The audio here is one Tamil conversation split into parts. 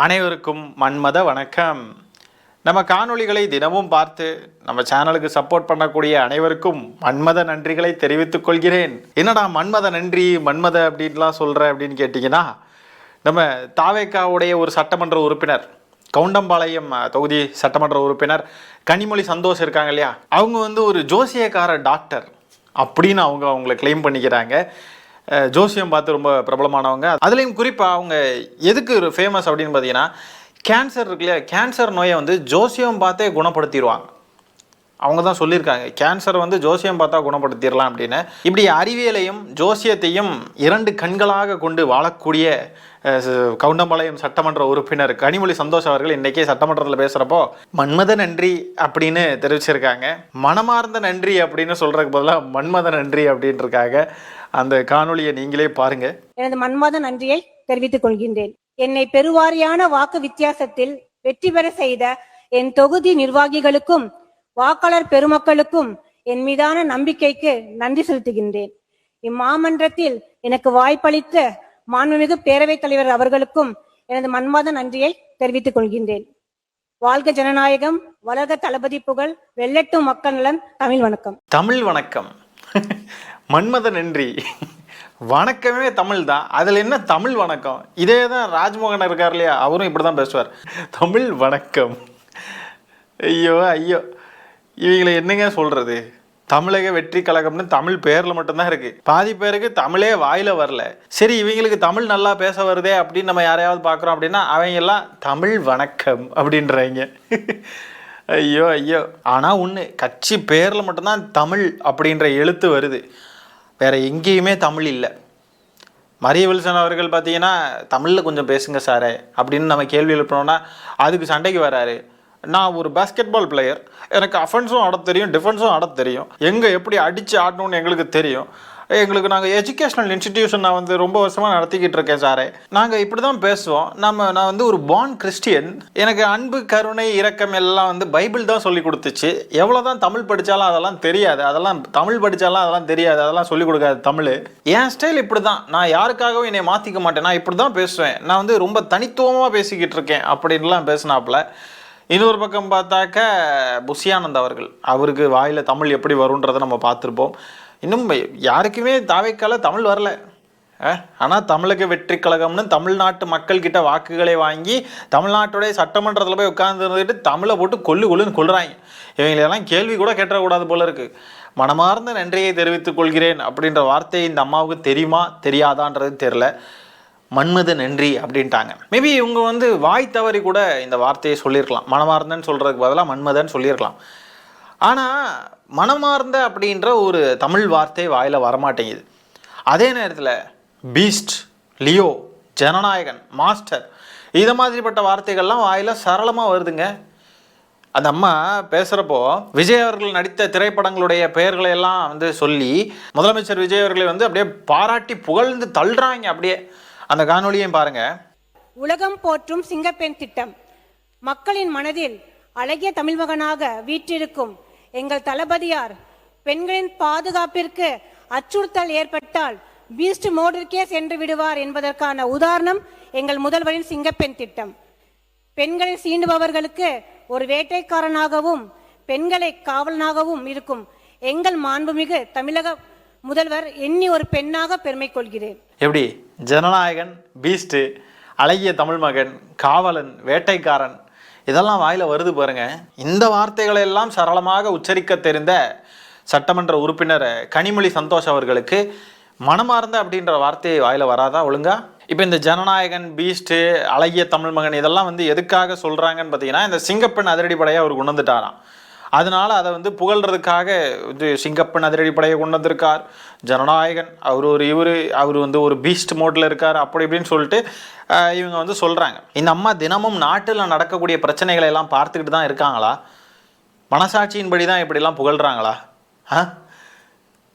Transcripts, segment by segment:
அனைவருக்கும் மன்மத வணக்கம். நம்ம காணொளிகளை தினமும் பார்த்து நம்ம சேனலுக்கு சப்போர்ட் பண்ணக்கூடிய அனைவருக்கும் மன்மத நன்றிகளை தெரிவித்துக் கொள்கிறேன். என்னடா மன்மத நன்றி மன்மத அப்படின்லாம் சொல்கிற அப்படின்னு கேட்டிங்கன்னா, நம்ம தாவேக்காவுடைய ஒரு சட்டமன்ற உறுப்பினர், கவுண்டம்பாளையம் தொகுதி சட்டமன்ற உறுப்பினர் கனிமொழி சந்தோஷ் இருக்காங்க இல்லையா, அவங்க ஒரு ஜோசியக்கார டாக்டர் அப்படின்னு அவங்கள கிளைம் பண்ணிக்கிறாங்க. ஜோசியம் பார்த்து ரொம்ப பிரபலமானவங்க. அதுலேயும் குறிப்பாக அவங்க எதுக்கு ஃபேமஸ் அப்படின்னு பார்த்தீங்கன்னா, கேன்சர் இருக்கு இல்லையா, கேன்சர் நோயை ஜோசியம் பார்த்தே குணப்படுத்திடுவாங்க. அவங்க தான் சொல்லியிருக்காங்க, கேன்சர் ஜோசியம் பார்த்தா குணப்படுத்திடலாம் அப்படின்னு. இப்படி அறிவியலையும் ஜோசியத்தையும் இரண்டு கண்களாக கொண்டு வாழக்கூடிய கவுண்டம்பாளையம் சட்டமன்ற உறுப்பினர் கனிமொழி சந்தோஷ் அவர்கள் இன்றைக்கே சட்டமன்றத்தில் பேசுகிறப்போ மன்மத நன்றி அப்படின்னு தெரிவிச்சிருக்காங்க. மனமார்ந்த நன்றி அப்படின்னு சொல்கிறதுக்கு பதிலாக மன்மத நன்றி அப்படின்னு இருக்காங்க. அந்த காணொலியை நீங்களே பாருங்க. எனது மன்மத நன்றியை தெரிவித்துக் கொள்கின்றேன். என்னை பெருவாரியான வாக்கு வித்தியாசத்தில் வெற்றி பெற செய்த என் தொகுதி நிர்வாகிகளுக்கும் வாக்காளர் பெருமக்களுக்கும் என் மீதான நம்பிக்கைக்கு நன்றி செலுத்துகின்றேன். இம்மாமன்றத்தில் எனக்கு வாய்ப்பளித்த மாண்புமிகு பேரவைத் தலைவர் அவர்களுக்கும் எனது மன்மத நன்றியை தெரிவித்துக் கொள்கின்றேன். வாழ்க ஜனநாயகம், வளர்க தளபதி புகழ், வெல்லட்டும் மக்கள் நலன். தமிழ் வணக்கம். தமிழ் வணக்கம். மன்மத நன்றி. வணக்கமே தமிழ் தான், அதில் என்ன தமிழ் வணக்கம்? இதே தான் ராஜ்மோகன் இருக்கார் இல்லையா, அவரும் இப்படி தான் பேசுவார், தமிழ் வணக்கம். ஐயோ ஐயோ, இவங்களை என்னங்க சொல்கிறது? தமிழக வெற்றி கழகம்னு தமிழ் பேரில் மட்டும்தான் இருக்குது. பாதி பேருக்கு தமிழே வாயில் வரல. சரி, இவங்களுக்கு தமிழ் நல்லா பேச வருதே அப்படின்னு நம்ம யாரையாவது பார்க்குறோம் அப்படின்னா அவங்க எல்லாம் தமிழ் வணக்கம் அப்படின்றாங்க. ஐயோ ஐயோ. ஆனால் ஒன்று, கட்சி பேரில் மட்டும்தான் தமிழ் அப்படின்ற எழுத்து வருது, வேறு எங்கேயுமே தமிழ் இல்லை. மரிய வில்சன் அவர்கள் பார்த்தீங்கன்னா தமிழில் கொஞ்சம் பேசுங்க சாரே அப்படின்னு நம்ம கேள்வி எழுப்பினோன்னா அதுக்கு சண்டைக்கு வராரு. நான் ஒரு பாஸ்கெட் பால் பிளேயர், எனக்கு அஃபென்ஸும் ஆட தெரியும், டிஃபென்ஸும் ஆட தெரியும், எங்கே எப்படி அடித்து ஆடணும்னு எங்களுக்கு தெரியும், நாங்கள் எஜுகேஷ்னல் இன்ஸ்டிடியூஷன் நான் ரொம்ப வருஷமாக நடத்திக்கிட்டு இருக்கேன் சாரே, நாங்கள் இப்படி தான் பேசுவோம். நான் ஒரு பார்ன் கிறிஸ்டியன், எனக்கு அன்பு கருணை இரக்கம் எல்லாம் பைபிள் தான் சொல்லி கொடுத்துச்சு. எவ்வளோ தான் தமிழ் படித்தாலும் அதெல்லாம் தெரியாது, அதெல்லாம் தமிழ் படித்தாலும் அதெல்லாம் தெரியாது, அதெல்லாம் சொல்லிக் கொடுக்காது தமிழ். என் ஸ்டைல் இப்படி தான், நான் யாருக்காகவும் என்னை மாற்றிக்க மாட்டேன், நான் இப்படி தான் பேசுவேன், நான் ரொம்ப தனித்துவமாக பேசிக்கிட்டு இருக்கேன் அப்படின்லாம் பேசினாப்புல. இன்னொரு பக்கம் பார்த்தாக்க புஷியானந்த் அவர்கள், அவருக்கு வாயில் தமிழ் எப்படி வரும்ன்றதை நம்ம பார்த்துருப்போம். இன்னும் யாருக்குமே தாவேக்கால தமிழ் வரல. ஆனால் தமிழக வெற்றி கழகம்னு தமிழ்நாட்டு மக்கள்கிட்ட வாக்குகளை வாங்கி தமிழ்நாட்டுடைய சட்டமன்றத்தில் போய் உட்கார்ந்துட்டு தமிழை போட்டு கொல்லுன்னு கொள்கிறாங்க. இவங்களெல்லாம் கேள்வி கூட கேட்டக்கூடாது போல இருக்குது. மனமார்ந்த நன்றியை தெரிவித்துக் கொள்கிறேன் அப்படின்ற வார்த்தை இந்த அம்மாவுக்கு தெரியுமா தெரியாதான்றது தெரில. மன்மத நன்றி அப்படின்ட்டாங்க. மேபி இவங்க வாய் தவறி கூட இந்த வார்த்தையை சொல்லியிருக்கலாம், மனமார்ந்தன்னு சொல்கிறதுக்கு பதிலாக மன்மதன்னு சொல்லியிருக்கலாம். ஆனால் மனமார்ந்த அப்படின்ற ஒரு தமிழ் வார்த்தை வாயில் வரமாட்டேங்குது. அதே நேரத்தில் பீஸ்ட், லியோ, ஜனநாயகன், மாஸ்டர், இதை மாதிரிப்பட்ட வார்த்தைகள்லாம் வாயில் சரளமாக வருதுங்க. அந்த அம்மா பேசுகிறப்போ விஜய் அவர்கள் நடித்த திரைப்படங்களுடைய பெயர்களை எல்லாம் சொல்லி முதலமைச்சர் விஜய் அவர்களை அப்படியே பாராட்டி புகழ்ந்து தள்ளுறாங்க. அப்படியே அந்த காணொலியையும் பாருங்க. உலகம் போற்றும் சிங்கப்பெண் திட்டம் மக்களின் மனதில் அழகிய தமிழ் மகனாக வீற்றிருக்கும் எங்கள் தளபதியார் பெண்களின் பாதுகாப்பிற்கு அச்சுறுத்தல் ஏற்பட்டால் பீஸ்ட் மோடிற்கே சென்று விடுவார் என்பதற்கான உதாரணம் எங்கள் முதல்வரின் சிங்கப்பெண் திட்டம். பெண்களை சீண்டுபவர்களுக்கு ஒரு வேட்டைக்காரனாகவும் பெண்களை காவலனாகவும் இருக்கும் எங்கள் மாண்புமிகு தமிழக முதல்வர் எண்ணி ஒரு பெண்ணாக பெருமை கொள்கிறேன். எப்படி ஜனநாயகன், பீஸ்ட், அழகிய தமிழ் மகன், காவலன், வேட்டைக்காரன் இதெல்லாம் வாயில் வருது பாருங்க. இந்த வார்த்தைகளை எல்லாம் சரளமாக உச்சரிக்க தெரிந்த சட்டமன்ற உறுப்பினர் கனிமொழி சந்தோஷ் அவர்களுக்கு மனமார்ந்த அப்படின்ற வார்த்தையை வாயில் வராதா ஒழுங்கா? இப்போ இந்த ஜனநாயகன், பீஸ்ட்டு, அழகிய தமிழ் மகன் இதெல்லாம் எதுக்காக சொல்கிறாங்கன்னு பார்த்தீங்கன்னா, இந்த சிங்கப்பெண் அதிரடிப்படையை அவர் கொண்டு வந்துட்டாராம். அதனால் அதை புகழ்கிறதுக்காக சிங்கப்பெண் அதிரடிப்படையை கொண்டு வந்திருக்கார். ஜனநாயகன் அவர் ஒரு பீஸ்ட் மோட்டில் இருக்கார், அப்படி இப்படின்னு சொல்லிட்டு இவங்க சொல்கிறாங்க. இந்த அம்மா தினமும் நாட்டில் நடக்கக்கூடிய பிரச்சனைகளை எல்லாம் பார்த்துக்கிட்டு தான் இருக்காங்களா? மனசாட்சியின்படி தான் இப்படிலாம் புகழ்கிறாங்களா?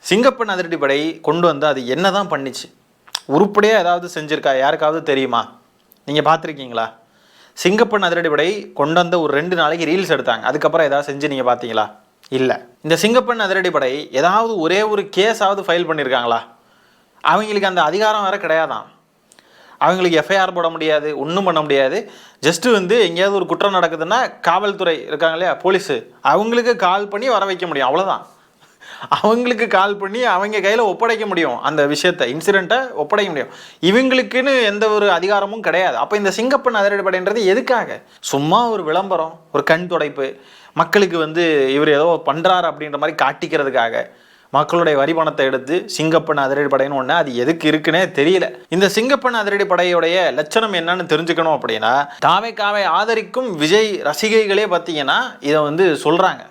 சிங்கப்பெண் அதிரடிப்படை கொண்டு வந்து அது என்ன தான் பண்ணிச்சு? உருப்படியாக ஏதாவது செஞ்சுருக்கா? யாருக்காவது தெரியுமா? நீங்கள் பார்த்துருக்கீங்களா? சிங்கப்பெண் அதிரடிப்படை கொண்டு வந்த ஒரு 2 நாளைக்கு ரீல்ஸ் எடுத்தாங்க, அதுக்கப்புறம் ஏதாவது செஞ்சு நீங்கள் பார்த்தீங்களா? இல்லை. இந்த சிங்கப்பெண் அதிரடிப்படை ஏதாவது ஒரே ஒரு கேஸாவது ஃபைல் பண்ணியிருக்காங்களா? அவங்களுக்கு அந்த அதிகாரம் வேறு கிடையாதான். அவங்களுக்கு எஃப்ஐஆர் போட முடியாது, ஒன்றும் பண்ண முடியாது. ஜஸ்ட்டு வந்து எங்கேயாவது ஒரு குற்றம் நடக்குதுன்னா காவல்துறை இருக்காங்க இல்லையா, போலீஸு, அவங்களுக்கு கால் பண்ணி வர வைக்க முடியும், அவ்வளோதான். அவங்களுக்கு கால் பண்ணி அவங்க கையில் ஒப்படைக்க முடியும், அந்த விஷயத்தை, இன்சிடெண்ட்டை ஒப்படைக்க முடியும். இவங்களுக்குன்னு எந்த ஒரு அதிகாரமும் கிடையாது. அப்போ இந்த சிங்கப்பெண் அதிரடிப்படைன்றது எதுக்காக? சும்மா ஒரு விளம்பரம், ஒரு கண் துடைப்பு, மக்களுக்கு வந்து இவர் ஏதோ பண்ணுறாரு அப்படின்ற மாதிரி காட்டிக்கிறதுக்காக மக்களுடைய வரி பணத்தை எடுத்து சிங்கப்பெண் அதிரடிப்படைன்னு ஒன்று, அது எதுக்கு இருக்குன்னே தெரியல. இந்த சிங்கப்பெண் அதிரடிப்படையுடைய லட்சணம் என்னன்னு தெரிஞ்சுக்கணும் அப்படின்னா, தாவேக்காவை ஆதரிக்கும் விஜய் ரசிகைகளே பார்த்தீங்கன்னா இதை வந்து சொல்கிறாங்க.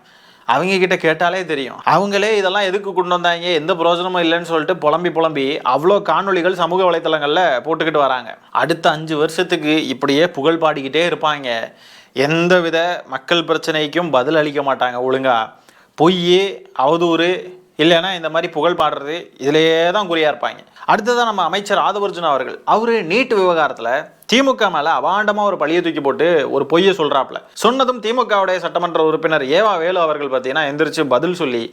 அவங்க கிட்ட கேட்டாலே தெரியும். அவங்களே இதெல்லாம் எதுக்கு கொண்டு வந்தாங்க, எந்த பிரயோஜனமும் இல்லைன்னு சொல்லிட்டு புலம்பி அவ்வளோ காணொலிகள் சமூக வலைத்தளங்களில் போட்டுக்கிட்டு வராங்க. அடுத்த 5 வருஷத்துக்கு இப்படியே புகழ் பாடிக்கிட்டே இருப்பாங்க. எந்தவித மக்கள் பிரச்சனைக்கும் பதில் அளிக்க மாட்டாங்க. ஒழுங்கா பொய், அவதூறு, இல்லைன்னா இந்த மாதிரி புகழ் பாடுறது, இதிலேயே தான் குறியாக இருப்பாங்க. அடுத்ததான் நம்ம அமைச்சர் ஆதவர்ஜுனா அவர்கள், அவர் நீட் விவகாரத்தில் திமுக மேலே அபாண்டமாக ஒரு பழியை தூக்கி போட்டு ஒரு பொய்யை சொல்கிறாப்புல. சொன்னதும் திமுகவுடைய சட்டமன்ற உறுப்பினர் ஏவா வேலு அவர்கள் பார்த்தீங்கன்னா எந்திரிச்சு பதில் சொல்லி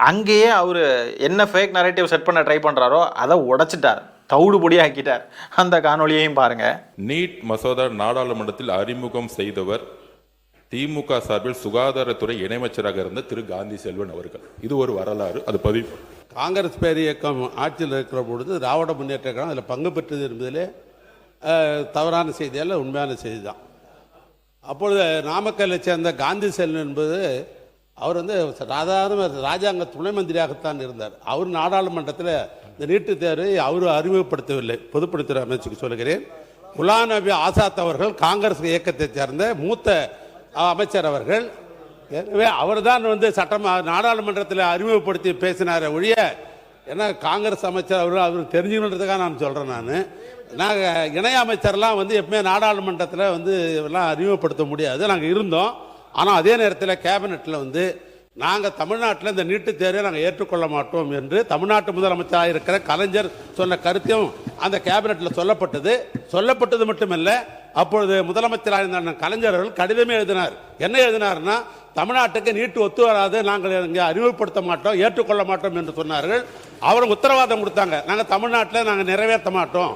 அங்கேயே அவர் என்ன ஃபேக் நரேட்டிவ் செட் பண்ண ட்ரை பண்ணுறாரோ அதை உடைச்சிட்டார், தவிடுபொடி ஆக்கிட்டார். அந்த காணொலியையும் பாருங்க. நீட் மசோதா நாடாளுமன்றத்தில் அறிமுகம் செய்தவர் திமுக சார்பில் சுகாதாரத்துறை இணையமைச்சராக இருந்த திரு காந்தி செல்வன் அவர்கள். இது ஒரு வரலாறு, அது பதிவு. காங்கிரஸ் பேர் இயக்கம் ஆட்சியில் இருக்கிற பொழுது திராவிட முன்னேற்ற கழகம் அதில் பங்கு பெற்றது என்பதிலே தவறான செய்தியால் உண்மையான செய்தி தான். அப்பொழுது நாமக்கல்லை சேர்ந்த காந்தி செல்வன் என்பது அவர் வந்து சாதாரண ராஜாங்க துணை மந்திரியாகத்தான் இருந்தார். அவர் நாடாளுமன்றத்தில் இந்த நீட்டு தேர்வை அவர் அறிமுகப்படுத்தவில்லை. பொதுப்பணித்துறை அமைச்சுக்கு சொல்கிறேன். குலாம் நபி ஆசாத் அவர்கள் காங்கிரஸ் இயக்கத்தை சேர்ந்த மூத்த அமைச்சர் அவர்கள். எனவே அவர் தான் வந்து நாடாளுமன்றத்தில் அறிமுகப்படுத்தி பேசினார் ஒழிய, ஏன்னா காங்கிரஸ் அமைச்சர் அவருக்கு தெரிஞ்சுக்கணுன்றதுக்காக நான் சொல்கிறேன். நாங்கள் இணை அமைச்சர்லாம் வந்து எப்பவுமே நாடாளுமன்றத்தில் வந்து எல்லாம் அறிமுகப்படுத்த முடியாது. நாங்கள் இருந்தோம். ஆனால் அதே நேரத்தில் கேபினெட்டில் வந்து நாங்கள் தமிழ்நாட்டில் இந்த நீட்டுத் தேர்வை நாங்கள் ஏற்றுக்கொள்ள மாட்டோம் என்று தமிழ்நாட்டு முதலமைச்சராக இருக்கிற கலைஞர் சொன்ன கருத்தையும் அந்த கேபினெட்டில் சொல்லப்பட்டது மட்டுமல்ல, அப்பொழுது முதலமைச்சராக இருந்த கலைஞர் அவர்கள் கடிதமே எழுதினார். என்ன எழுதினார்னா, தமிழ்நாட்டுக்கு நீட்டு ஒத்து வராது, நாங்கள் இங்கே அறிமுகப்படுத்த மாட்டோம், ஏற்றுக்கொள்ள மாட்டோம் என்று சொன்னார்கள். அவருக்கு உத்தரவாதம் கொடுத்தாங்க, நாங்கள் தமிழ்நாட்டில் நாங்கள் நிறைவேற்ற மாட்டோம்,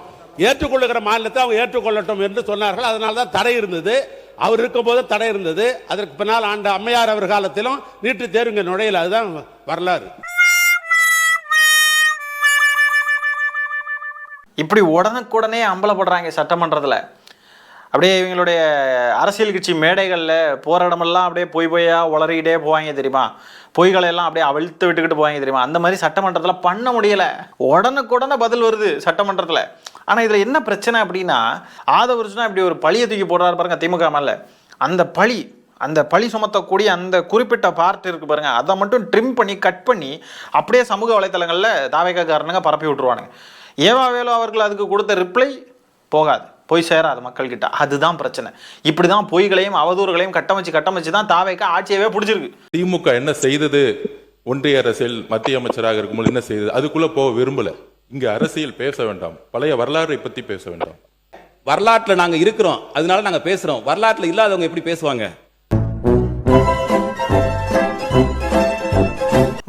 ஏற்றுக்கொள்ளுகிற மாநிலத்தை அவங்க ஏற்றுக்கொள்ளட்டும் என்று சொன்னார்கள். அதனால தான் தடை இருந்தது. அவர் இருக்கும்போது தடை இருந்தது. அதற்கு பின்னால் ஆண்ட அம்மையார் அவர் காலத்திலும் நீட்டு தேர்வு இங்கே நுழையல. அதுதான் வரலாறு. இப்படி உடனுக்குடனே அம்பலப்படுறாங்க சட்டமன்றத்தில். அப்படியே இவங்களுடைய அரசியல் கட்சி மேடைகளில் போகிற இடமெல்லாம் அப்படியே பொய்யா உளறிக்கிட்டே போவாங்க தெரியுமா, பொய்களை எல்லாம் அப்படியே அவிழ்த்து விட்டுக்கிட்டு போவாங்க தெரியுமா. அந்த மாதிரி சட்டமன்றத்தில் பண்ண முடியலை. உடனுக்குடனே பதில் வருது சட்டமன்றத்தில். ஆனால் இதில் என்ன பிரச்சனை அப்படின்னா, ஆதவர்ஜுனா இப்படி ஒரு பழியை தூக்கி போடுறாரு பாருங்க திமுக மேலே. அந்த பழி சுமத்தக்கூடிய அந்த குறிப்பிட்ட பார்ட் இருக்குது பாருங்க, அதை மட்டும் ட்ரிம் பண்ணி கட் பண்ணி அப்படியே சமூக வலைத்தளங்களில் தாவேக்காரனுங்க பரப்பி விட்டுருவானுங்க. ஏவா வேலு அவர்கள் அதுக்கு கொடுத்த ரிப்ளை போகாது, போய் சேராது மக்கள்கிட்ட. அதுதான் பிரச்சனை. இப்படி தான் பொய்களையும் அவதூறுகளையும் கட்டமைச்சு தான் தாவேக்கா ஆட்சியவே பிடிச்சிருக்கு. திமுக என்ன செய்தது, ஒன்றிய அரசியல் மத்திய அமைச்சராக இருக்கும்போது என்ன செய்தது, அதுக்குள்ள போக விரும்பல. இங்க அரசியல் பேச வேண்டாம், பழைய வரலாறை பத்தி பேச வேண்டாம். வரலாற்றில் நாங்க இருக்கிறோம், அதனால நாங்க பேசுறோம். வரலாற்றில் இல்லாதவங்க எப்படி பேசுவாங்க?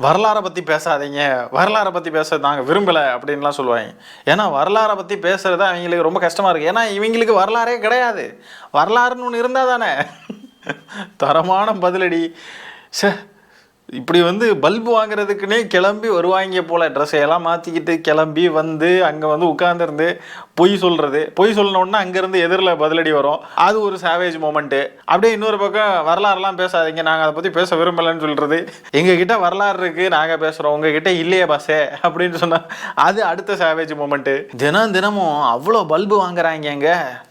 வரலாறை பற்றி பேசாதீங்க, வரலாறை பற்றி பேச நாங்கள் விரும்பலை அப்படின்லாம் சொல்லுவாங்க. ஏன்னா வரலாறை பற்றி பேசுறது அவங்களுக்கு ரொம்ப கஷ்டமாக இருக்குது. ஏன்னா இவங்களுக்கு வரலாறே கிடையாது. வரலாறுன்னு ஒன்று இருந்தால் தானே. தரமான பதிலடி. இப்படி வந்து பல்பு வாங்குறதுக்குன்னே கிளம்பி வருவாங்க போல், ட்ரெஸ்ஸையெல்லாம் மாற்றிக்கிட்டு கிளம்பி வந்து அங்கே வந்து உட்காந்துருந்து பொய் சொல்லணுன்னா அங்கேருந்து எதிரில் பதிலடி வரும். அது ஒரு சேவேஜ் மூமெண்ட்டு. அப்படியே இன்னொரு பக்கம் வரலாறுலாம் பேசாதீங்க, நாங்கள் அதை பற்றி பேச விரும்பலைன்னு சொல்கிறது. எங்ககிட்ட வரலாறு இருக்குது, நாங்கள் பேசுகிறோம், உங்ககிட்ட இல்லையே பாசே அப்படின்னு சொன்னால் அது அடுத்த சேவேஜ் மூமெண்ட்டு. தினமும் அவ்வளோ பல்பு வாங்குறாங்க. எங்க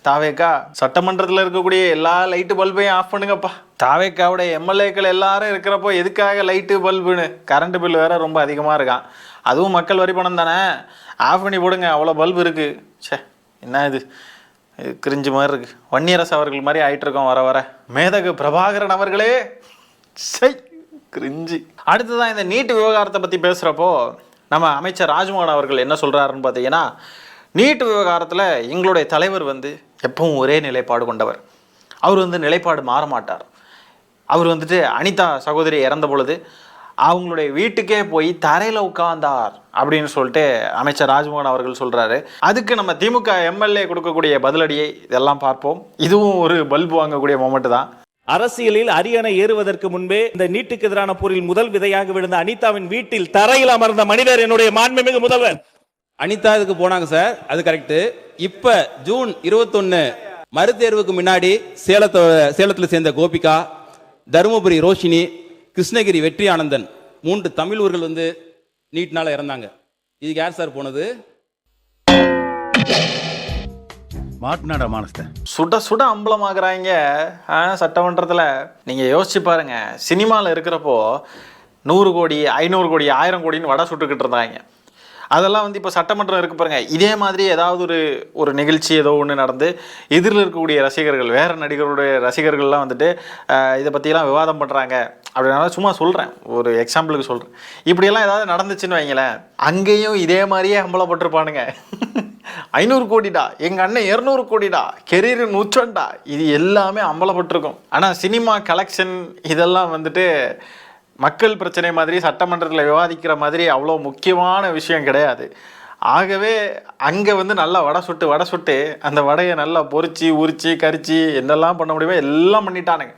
தாவேக்கா சட்டமன்றத்தில் இருக்கக்கூடிய எல்லா லைட்டு பல்பையும் ஆஃப் பண்ணுங்கப்பா. தாவேக்காவுடைய எம்எல்ஏக்கள் எல்லாரும் இருக்கிறப்போ எதுக்காக லைட்டு பல்புன்னு? கரண்ட் பில் வேறு ரொம்ப அதிகமாக இருக்கான். அதுவும் மக்கள் வரி பணம் தானே, ஆஃப் பண்ணி போடுங்க. அவ்வளோ பல்பு இருக்குது. என்ன இது கிரிஞ்சு மாதிரி இருக்குது. வன்னியரசு அவர்கள் மாதிரி ஆகிட்டுருக்கோம் வர. மேதகு பிரபாகரன் அவர்களே கிரிஞ்சு. அடுத்ததான் இந்த நீட் விவகாரத்தை பற்றி பேசுகிறப்போ நம்ம அமைச்சர் ராஜ்மோகன் அவர்கள் என்ன சொல்கிறாருன்னு பார்த்தீங்கன்னா, நீட் விவகாரத்தில் எங்களுடைய தலைவர் வந்து எப்பவும் ஒரே நிலைப்பாடு கொண்டவர். அவர் வந்து நிலைப்பாடு மாற மாட்டார். அவர் வந்துட்டு அனிதா சகோதரி இறந்த பொழுது அவங்களுடைய வீட்டுக்கே போய் தரையில் உட்கார்ந்தார் அப்படின்னு சொல்லிட்டு அமைச்சர் ராஜ்மோகன் அவர்கள் சொல்றாரு. அதுக்கு நம்ம திமுக எம்எல்ஏ கொடுக்கக்கூடிய பதிலடியை இதெல்லாம் பார்ப்போம். இதுவும் ஒரு பல்பு வாங்கக்கூடிய மொமெண்ட் தான். அரசியலில் அரியணை ஏறுவதற்கு முன்பே இந்த நீட்டுக்கு எதிரான போரில் முதல் விதையாக விழுந்த அனிதாவின் வீட்டில் தரையில் அமர்ந்த மனிதர் என்னுடைய மாண்புமிகு முதல்வர். அனிதா இதுக்கு போனாங்க சார், அது கரெக்ட். இப்ப ஜூன் 21 மறுதேர்வுக்கு முன்னாடி சேலத்தில் சேர்ந்த கோபிகா, தருமபுரி ரோஷினி, கிருஷ்ணகிரி வெற்றி ஆனந்தன் 3 தமிழ் ஊர்கள் நீட்னால இறந்தாங்க. இதுக்கு யார் சார் போனது? மாட்டுநாடா மானஸ்தன் சுட சுட அம்பலமாகறாங்க சட்டமன்றத்தில். நீங்கள் யோசிச்சு பாருங்க, சினிமாவில் இருக்கிறப்போ 100 கோடி 500 கோடி 1000 கோடின்னு வடை சுட்டுக்கிட்டு இருந்தாங்க. அதெல்லாம் இப்போ சட்டமன்றம் இருக்கு பாருங்க. இதே மாதிரி ஏதாவது ஒரு நிகழ்ச்சி ஏதோ ஒன்று நடந்து எதிரில் இருக்கக்கூடிய ரசிகர்கள், வேற நடிகருடைய ரசிகர்கள்லாம் இதை பற்றிலாம் விவாதம் பண்ணுறாங்க அப்படின்னால சும்மா சொல்கிறேன், ஒரு எக்ஸாம்பிளுக்கு சொல்கிறேன். இப்படியெல்லாம் ஏதாவது நடந்துச்சுன்னு வைங்களேன், அங்கேயும் இதே மாதிரியே அம்பலப்பட்டிருப்பானுங்க. 500 கோடிடா, எங்கள் அண்ணன் 200 கோடிடா, கெரியர் நூற்றண்டா, இது எல்லாமே அம்பலப்பட்டிருக்கும். ஆனால் சினிமா கலெக்ஷன் இதெல்லாம் மக்கள் பிரச்சனை மாதிரி சட்டமன்றத்தில் விவாதிக்கிற மாதிரி அவ்வளோ முக்கியமான விஷயம் கிடையாது. ஆகவே அங்கே நல்லா வடை சுட்டு அந்த வடையை நல்லா பொரிச்சு உரிச்சு கரிச்சு என்னெல்லாம் பண்ண முடியுமோ எல்லாம் பண்ணிட்டானுங்க.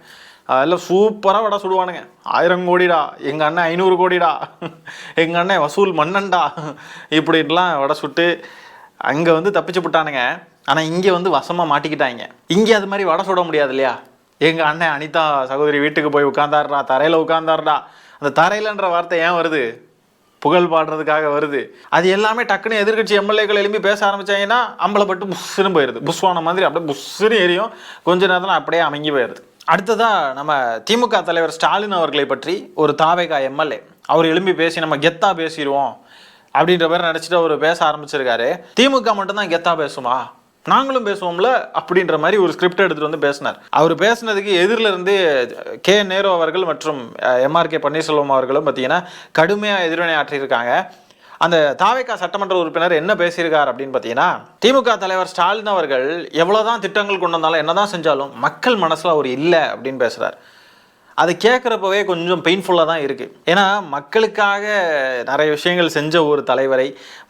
அதெல்லாம் சூப்பராக வடை சுடுவானுங்க. 1000 கோடிடா, எங்கள் அண்ணன் 500 கோடிடா, எங்கள் அண்ணன் வசூல் மன்னன்டா, இப்படின்லாம் வடை சுட்டு அங்கே தப்பிச்சு விட்டானுங்க. ஆனால் இங்கே வசமாக மாட்டிக்கிட்டாங்க. இங்கே அது மாதிரி வடை சுட முடியாது இல்லையா? எங்கள் அண்ணன் அனிதா சகோதரி வீட்டுக்கு போய் உட்கார்ந்தாருடா, தரையில் உட்கார்ந்தாருடா. அந்த தரையிலன்ற வார்த்தை ஏன் வருது? புகழ் பாடுறதுக்காக வருது. அது எல்லாமே டக்குன்னு எதிர்கட்சி எம்எல்ஏக்கள் எழுப்பி பேச ஆரம்பிச்சாங்கன்னா அம்பலப்பட்டு புஷ்ஷுன்னு போயிடுது. புஷ்வான மாதிரி அப்படியே புஷ்ஷுன்னு எரியும். கொஞ்ச நேரத்தில் அப்படியே அமைங்கி போயிடுது. அடுத்ததாக நம்ம திமுக தலைவர் ஸ்டாலின் அவர்களை பற்றி ஒரு தாவேகா எம்எல்ஏ அவர் எழுப்பி பேசி நம்ம கெத்தா பேசிடுவோம் அப்படின்ற மாதிரி நினச்சிட்டு அவர் பேச ஆரம்பிச்சிருக்காரு. திமுக மட்டும்தான் கெத்தா பேசுமா, நாங்களும் பேசுவோம்ல அப்படின்ற மாதிரி ஒரு ஸ்கிரிப்ட் எடுத்துகிட்டு பேசினார். அவர் பேசினதுக்கு எதிரில் இருந்து கே நேரு அவர்கள் மற்றும் எம்ஆர்கே பன்னீர்செல்வம் அவர்களும் பார்த்தீங்கன்னா கடுமையாக எதிர்வினை ஆற்றியிருக்காங்க. அந்த தாவேகா சட்டமன்ற உறுப்பினர் என்ன பேசியிருக்கார் அப்படின்னு பார்த்தீங்கன்னா, திமுக தலைவர் ஸ்டாலின் அவர்கள் எவ்வளோதான் திட்டங்கள் கொண்டு வந்தாலும் என்னதான் செஞ்சாலும் மக்கள் மனசில் அவர் இல்லை அப்படின்னு பேசுகிறார். அது கேட்குறப்பவே கொஞ்சம் பெயின்ஃபுல்லாக தான் இருக்குது. ஏன்னா மக்களுக்காக நிறைய விஷயங்கள் செஞ்ச ஒரு தலைவரை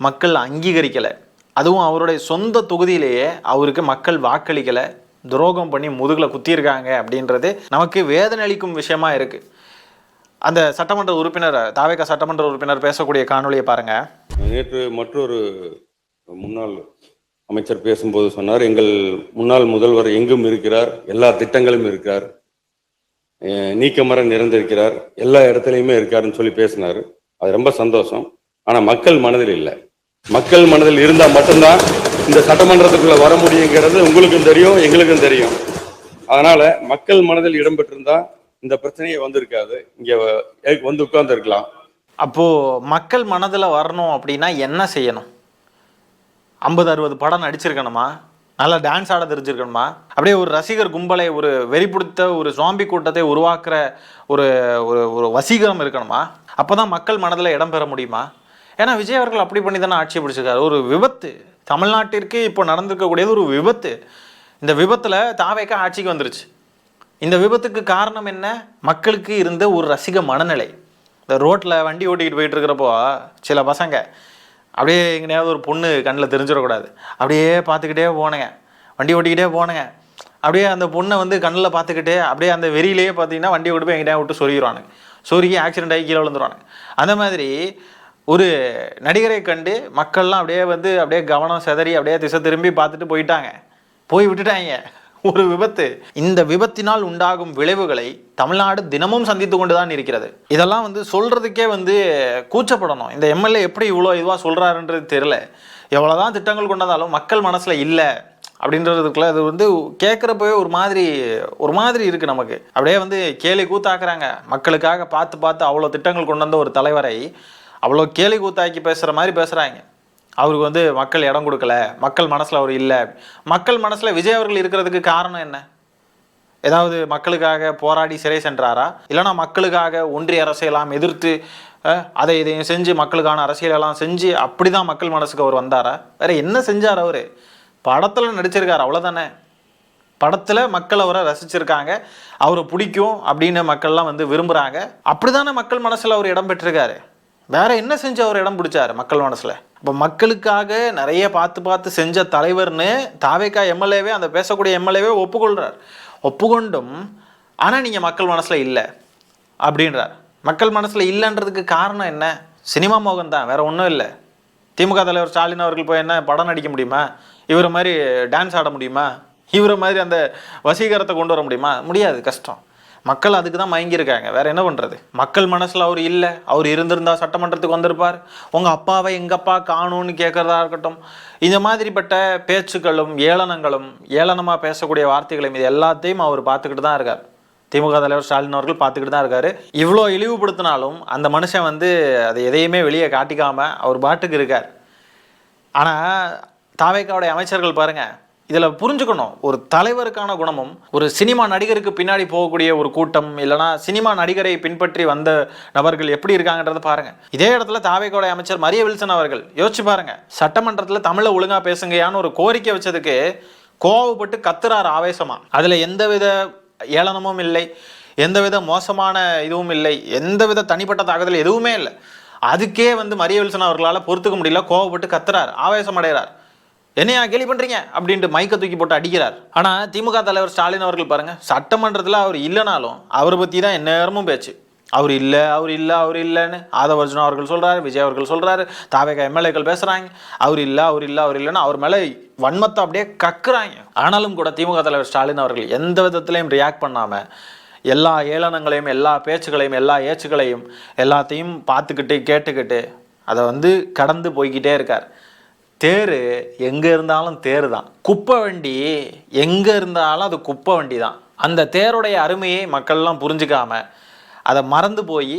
மக்கள் அங்கீகரிக்கலை. அதுவும் அவருடைய சொந்த தொகுதியிலேயே அவருக்கு மக்கள் வாக்களிக்கலை, துரோகம் பண்ணி முதுகில் குத்தியிருக்காங்க அப்படின்றது நமக்கு வேதனை அளிக்கும் விஷயமா இருக்குது. அந்த சட்டமன்ற உறுப்பினர், தாவேகா சட்டமன்ற உறுப்பினர் பேசக்கூடிய காணொலியை பாருங்க. நேற்று மற்றொரு முன்னாள் அமைச்சர் பேசும்போது சொன்னார், எங்கள் முன்னாள் முதல்வர் எங்கும் இருக்கிறார், எல்லா திட்டங்களும் இருக்கிறார், நீக்கமர நிறைந்திருக்கிறார், எல்லா இடத்துலையுமே இருக்காருன்னு சொல்லி பேசினார். அது ரொம்ப சந்தோஷம். ஆனால் மக்கள் மனதில் இல்லை. மக்கள் மனதில் இருந்தால் மட்டும்தான் இந்த சட்டமன்றத்துக்குள்ள வர முடியுங்கிறது உங்களுக்கும் தெரியும், எங்களுக்கும் தெரியும். அதனால மக்கள் மனதில் இடம்பெற்றிருந்தா இந்த பிரச்சனையே வந்திருக்காது, இங்க உட்கார்ந்து இருக்கலாம். அப்போ மக்கள் மனதில் வரணும் அப்படின்னா என்ன செய்யணும்? 50-60 படம் நடிச்சிருக்கணுமா? நல்லா டான்ஸ் ஆட தெரிஞ்சிருக்கணுமா? அப்படியே ஒரு ரசிகர் கும்பலை, ஒரு வெறிப்பிடித்த ஒரு ஜாம்பி கூட்டத்தை உருவாக்குற ஒரு ஒரு வசீகரம் இருக்கணுமா? அப்போதான் மக்கள் மனதில் இடம் பெற முடியுமா? ஏன்னா விஜய் அவர்கள் அப்படி பண்ணி தானே ஆட்சி பிடிச்சிருக்காரு. ஒரு விபத்து தமிழ்நாட்டிற்கு இப்போ நடந்திருக்கக்கூடியது ஒரு விபத்து. இந்த விபத்தில் தாவேகா ஆட்சிக்கு வந்துருச்சு. இந்த விபத்துக்கு காரணம் என்ன? மக்களுக்கு இருந்த ஒரு ரசிக மனநிலை. இந்த ரோட்டில் வண்டி ஓட்டிக்கிட்டு போயிட்டு இருக்கிறப்போ சில பசங்க அப்படியே எங்கேயாவது ஒரு பொண்ணு கண்ணில் தெரிஞ்சிடக்கூடாது, அப்படியே பார்த்துக்கிட்டே போனேங்க, வண்டி ஓட்டிக்கிட்டே போனேங்க. அப்படியே அந்த பொண்ணை கண்ணில் பார்த்துக்கிட்டே அப்படியே அந்த வெறியிலேயே பார்த்தீங்கன்னா வண்டி ஓட்டு போய் எங்கேயா விட்டு சொருகிடுவானுங்க. சொருகி ஆக்சிடென்ட் ஆகி கீழே விழுந்துருவானுங்க. அந்த மாதிரி ஒரு நடிகரை கண்டு மக்கள்லாம் அப்படியே கவனம் செதறி அப்படியே திசை திரும்பி பார்த்துட்டு போய் விட்டுட்டாங்க. ஒரு விபத்து. இந்த விபத்தினால் உண்டாகும் விளைவுகளை தமிழ்நாடு தினமும் சந்தித்து கொண்டு தான் இருக்கிறது. இதெல்லாம் சொல்றதுக்கே கூச்சப்படணும். இந்த எம்எல்ஏ எப்படி இவ்வளோ இதுவாக சொல்றாருன்றது தெரியல. எவ்வளோதான் திட்டங்கள் கொண்டதாலும் மக்கள் மனசுல இல்லை அப்படின்றதுக்குள்ள அது கேட்குறப்பவே ஒரு மாதிரி இருக்கு நமக்கு. அப்படியே கேலி கூத்தாக்குறாங்க. மக்களுக்காக பார்த்து அவ்வளோ திட்டங்கள் கொண்டு வந்த ஒரு தலைவரை அவ்வளோ கேலி கூத்தாக்கி பேசுகிற மாதிரி பேசுகிறாங்க. அவருக்கு மக்கள் இடம் கொடுக்கல, மக்கள் மனசில் அவர் இல்லை. மக்கள் மனசில் விஜய் அவர்கள் இருக்கிறதுக்கு காரணம் என்ன? ஏதாவது மக்களுக்காக போராடி சிறை சென்றாரா? இல்லைனா மக்களுக்காக ஒன்றிய அரசியலாம் எதிர்த்து அதை இதையும் செஞ்சு மக்களுக்கான அரசியலெல்லாம் செஞ்சு அப்படி தான் மக்கள் மனசுக்கு அவர் வந்தாரா? வேற என்ன செஞ்சார்? அவர் படத்தில் நடிச்சிருக்கார், அவ்வளோதானே. படத்தில் மக்கள் அவரை ரசிச்சிருக்காங்க, அவரை பிடிக்கும் அப்படின்னு மக்கள்லாம் வந்து விரும்புகிறாங்க. அப்படிதானே மக்கள் மனசில் அவர் இடம் பெற்றிருக்காரு. வேற என்ன செஞ்சு அவர் இடம் பிடிச்சாரு மக்கள் மனசில்? இப்போ மக்களுக்காக நிறைய பார்த்து செஞ்ச தலைவர்னு தாவேகா எம்எல்ஏவே, அந்த பேசக்கூடிய எம்எல்ஏவே ஒப்புக்கொள்கிறார். ஒப்புக்கொண்டும் ஆனால் நீங்கள் மக்கள் மனசில் இல்லை அப்படின்றார். மக்கள் மனசில் இல்லைன்றதுக்கு காரணம் என்ன? சினிமா மோகம் தான், வேற ஒன்றும் இல்லை. திமுக தலைவர் ஸ்டாலின் அவர்கள் போய் என்ன படம் நடிக்க முடியுமா? இவரை மாதிரி டான்ஸ் ஆட முடியுமா? இவரை மாதிரி அந்த வசீகரத்தை கொண்டு வர முடியுமா? முடியாது, கஷ்டம். மக்கள் அதுக்கு தான் மயங்கியிருக்காங்க, வேற என்ன பண்ணுறது? மக்கள் மனசில் அவர் இல்லை. அவர் இருந்திருந்தா சட்டமன்றத்துக்கு வந்திருப்பார். உங்கள் அப்பாவை எங்கள் அப்பா காணும்னு கேட்குறதா இருக்கட்டும், இந்த மாதிரிப்பட்ட பேச்சுக்களும் ஏளனங்களும், ஏளனமாக பேசக்கூடிய வார்த்தைகளையும், இது எல்லாத்தையும் அவர் பார்த்துக்கிட்டு தான் இருக்கார். திமுக தலைவர் ஸ்டாலின் அவர்கள் பார்த்துக்கிட்டு தான் இருக்காரு. இவ்வளோ இழிவுபடுத்தினாலும் அந்த மனுஷன் வந்து அதை எதையுமே வெளியே காட்டிக்காமல் அவர் பாட்டுக்கு இருக்கார். ஆனால் தாவேக்காவுடைய அமைச்சர்கள் பாருங்க, இதில் புரிஞ்சுக்கணும், ஒரு தலைவருக்கான குணமும், ஒரு சினிமா நடிகருக்கு பின்னாடி போகக்கூடிய ஒரு கூட்டம், இல்லைனா சினிமா நடிகரை பின்பற்றி வந்த நபர்கள் எப்படி இருக்காங்கன்றதை பாருங்க. இதே இடத்துல தாவேக்காவுடைய அமைச்சர் மரிய வில்சன் அவர்கள் யோசிச்சு பாருங்க, சட்டமன்றத்தில் தமிழை ஒழுங்காக பேசுங்கயான்னு ஒரு கோரிக்கை வச்சதுக்கு கோவப்பட்டு கத்துறார் ஆவேசமா. அதில் எந்தவித ஏளனமும் இல்லை, எந்தவித மோசமான இதுவும் இல்லை, எந்தவித தனிப்பட்ட தாக்குதல் எதுவுமே இல்லை. அதுக்கே வந்து மரிய வில்சன் அவர்களால் பொறுத்துக்க முடியல, கோவப்பட்டு கத்துறார், ஆவேசம் அடைகிறார். என்னையா கேலி பண்றீங்க அப்படின்ட்டு மைக்கை தூக்கி போட்டு அடிக்கிறார். ஆனால் திமுக தலைவர் ஸ்டாலின் அவர்கள் பாருங்க, சட்டமன்றத்தில் அவர் இல்லைனாலும் அவரை பற்றி தான் எந்நேரமும் பேச்சு. அவர் இல்லை, அவர் இல்லை, அவர் இல்லைன்னு ஆதவர்ஜுனா அவர்கள் சொல்கிறாரு, விஜய் அவர்கள் சொல்கிறாரு, தாவேகா எம்எல்ஏக்கள் பேசுகிறாங்க. அவர் இல்லை, அவர் இல்லை, அவர் இல்லைன்னு அவர் மேலே வன்மத்தை அப்படியே கக்குறாங்க. ஆனாலும் கூட திமுக தலைவர் ஸ்டாலின் அவர்கள் எந்த விதத்திலையும் ரியாக்ட் பண்ணாமல் எல்லா ஏளனங்களையும், எல்லா பேச்சுகளையும், எல்லா ஏச்சுகளையும் எல்லாத்தையும் பார்த்துக்கிட்டு கேட்டுக்கிட்டு அதை வந்து கடந்து போய்கிட்டே இருக்கார். தேர் எங்கே இருந்தாலும் தேர் தான், குப்பை வண்டி எங்கே இருந்தாலும் அது குப்பை வண்டி தான். அந்த தேருடைய அருமையை மக்கள்லாம் புரிஞ்சுக்காம அதை மறந்து போய்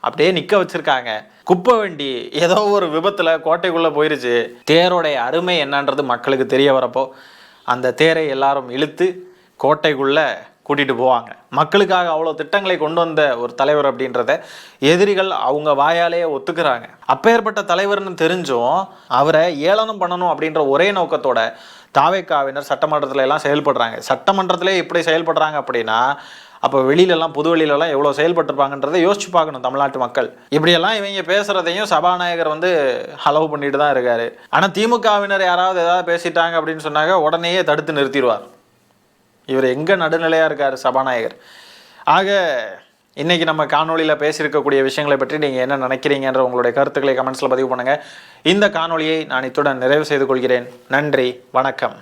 அப்படியே நிற்க வச்சுருக்காங்க. குப்பை வண்டி ஏதோ ஒரு விபத்தில் கோட்டைக்குள்ளே போயிருச்சு. தேரோடைய அருமை என்னன்றது மக்களுக்கு தெரிய வரப்போ அந்த தேரை எல்லாரும் இழுத்து கோட்டைக்குள்ளே கூட்டிகிட்டு போவாங்க. மக்களுக்காக அவ்வளோ திட்டங்களை கொண்டு வந்த ஒரு தலைவர் அப்படின்றத எதிரிகள் அவங்க வாயாலேயே ஒத்துக்கிறாங்க. அப்பேற்பட்ட தலைவர்னு தெரிஞ்சும் அவரை ஏளனம் பண்ணணும் அப்படின்ற ஒரே நோக்கத்தோட தாவேக்காவினர் சட்டமன்றத்தில் எல்லாம் செயல்படுறாங்க. சட்டமன்றத்திலே இப்படி செயல்படுறாங்க அப்படின்னா அப்போ வெளியிலலாம், பொது வெளியிலலாம் எவ்வளோ செயல்பட்டுருப்பாங்கன்றதை யோசிச்சு பார்க்கணும் தமிழ்நாட்டு மக்கள். இப்படியெல்லாம் இவங்க பேசுகிறதையும் சபாநாயகர் வந்து அலோவ் பண்ணிட்டு தான் இருக்காரு. ஆனால் திமுகவினர் யாராவது ஏதாவது பேசிட்டாங்க அப்படின்னு சொன்னாங்க உடனேயே தடுத்து நிறுத்திடுவார். இவர் எங்கே நடுநிலையாக இருக்கார் சபாநாயகர். ஆக இன்றைக்கி நம்ம காணொலியில் பேசியிருக்கக்கூடிய விஷயங்களை பற்றி நீங்கள் என்ன நினைக்கிறீங்கன்ற உங்களுடைய கருத்துக்களை கமெண்ட்ஸில் பதிவு பண்ணுங்கள். இந்த காணொலியை நான் இத்துடன் நிறைவு செய்து கொள்கிறேன். நன்றி, வணக்கம்.